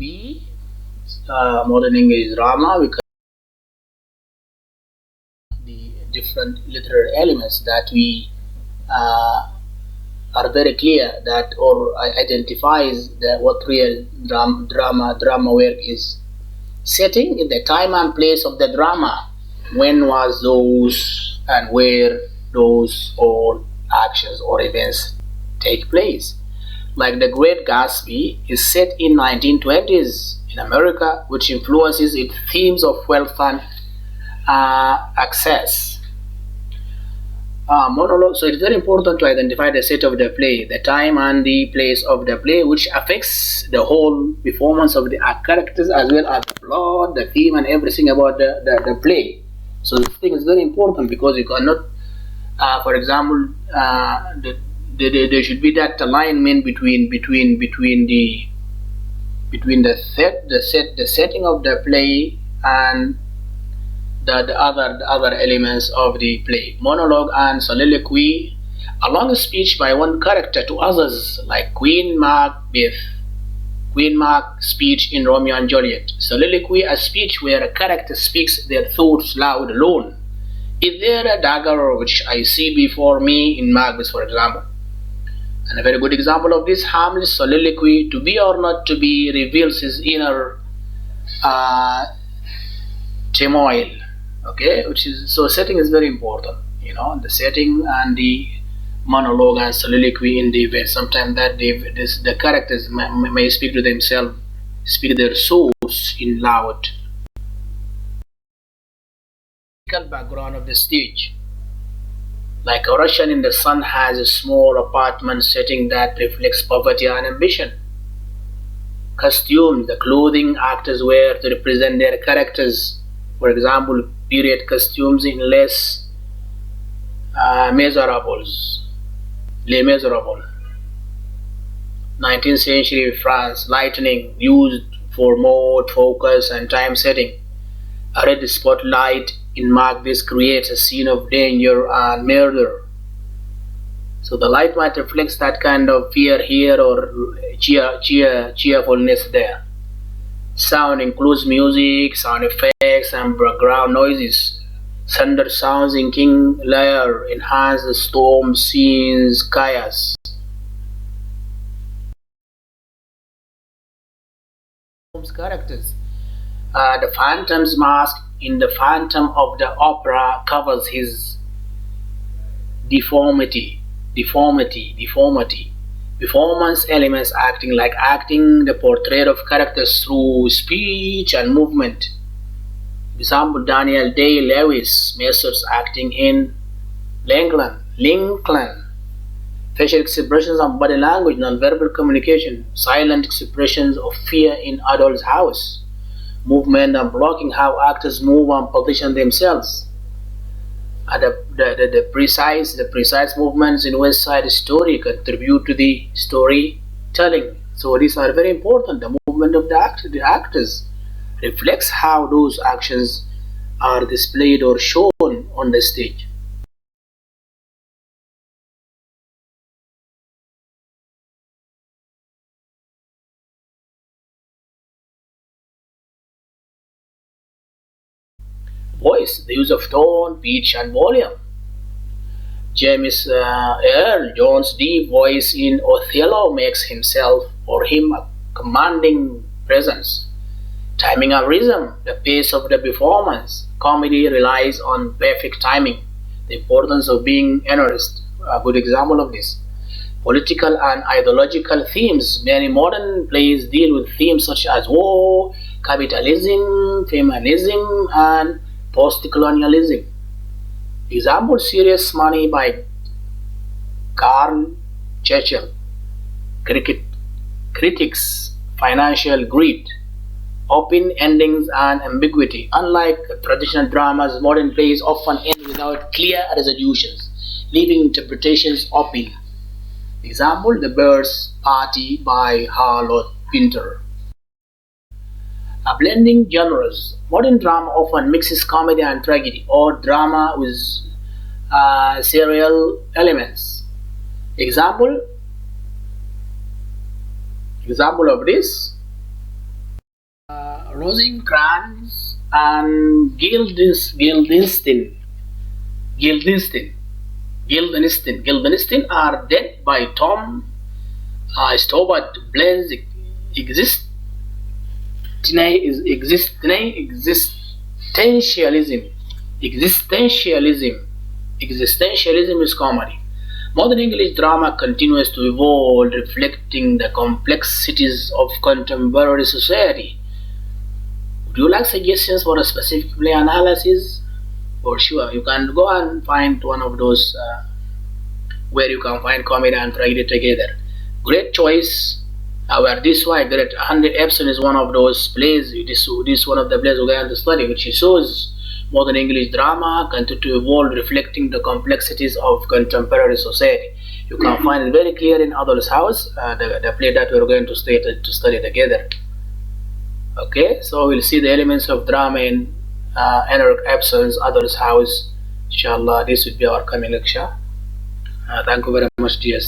be modern English drama because the different literary elements that we uh, are very clear that or identifies what real drama work is. Setting in the time and place of the drama. When was those and where those all actions or events take place? Like The Great Gatsby is set in 1920s in America, which influences its themes of wealth and access. Monologue. So it's very important to identify the set of the play, the time and the place of the play, which affects the whole performance of the characters as well as the plot, the theme, and everything about the play. So this thing is very important because you cannot, for example, there should be that alignment between the setting of the play and the other elements of the play. Monologue and soliloquy, a long speech by one character to others, like Queen Macbeth's speech in Romeo and Juliet. Soliloquy, a speech where a character speaks their thoughts loud alone. Is there a dagger which I see before me in Macbeth, for example? And a very good example of this harmless soliloquy, to be or not to be, reveals his inner uh, turmoil. Okay, which is so setting is very important. The setting and the monologue and soliloquy in the event. Sometimes that the characters may speak to themselves, speak their souls in loud. Background of the stage. Like a Russian in the Sun has a small apartment setting that reflects poverty and ambition. Costumes, the clothing actors wear to represent their characters. For example, period costumes in Les Miserables. 19th century France, lightning used for mode, focus, and time setting. A red spotlight in Macbeth creates a scene of danger and murder. So the light might reflect that kind of fear here or cheerfulness there. Sound includes music, sound effects, and background noises. Thunder sounds in King Lear enhance the storm scene's chaos. Characters. The Phantom's mask in The Phantom of the Opera covers his deformity. Performance elements acting the portrait of characters through speech and movement. Example, Daniel Day-Lewis methods acting in Lincoln. Facial expressions and body language, non-verbal communication, silent expressions of fear in Adolf's house, movement and blocking, how actors move and position themselves. And the precise movements in West Side Story contribute to the storytelling. So these are very important. The movement of the actors reflects how those actions are displayed or shown on the stage. Voice, the use of tone, pitch, and volume. James Earl Jones' deep voice in Othello makes himself or him a commanding presence. Timing and rhythm, the pace of the performance. Comedy relies on perfect timing. The importance of being earnest, a good example of this. Political and ideological themes. Many modern plays deal with themes such as war, capitalism, feminism, and post-colonialism. Example, Serious Money by Carl Churchill. Cricket critics, financial greed, open endings and ambiguity. Unlike traditional dramas, modern plays often end without clear resolutions, leaving interpretations open. Example, The Birds Party by Harlow Pinter. Blending genres. Modern drama often mixes comedy and tragedy, or drama with serial elements. Example of this Rosencrantz and Guildenstern are dead by Tom Stobart Blaze existentialism. Existentialism is comedy. Modern English drama continues to evolve, reflecting the complexities of contemporary society. Would you like suggestions for a specific play analysis? For sure, you can go and find one of those where you can find comedy and write it together. Great choice. Where this why Great 100 Epson is one of those plays. This one of the plays we're going to study, which shows modern English drama continue to evolve, reflecting the complexities of contemporary society. You can find it very clear in Adol's House, the play that we're going to study together. Okay, so we'll see the elements of drama in Henrik Ibsen's Adol's House. Inshallah, this will be our coming lecture. Thank you very much, dear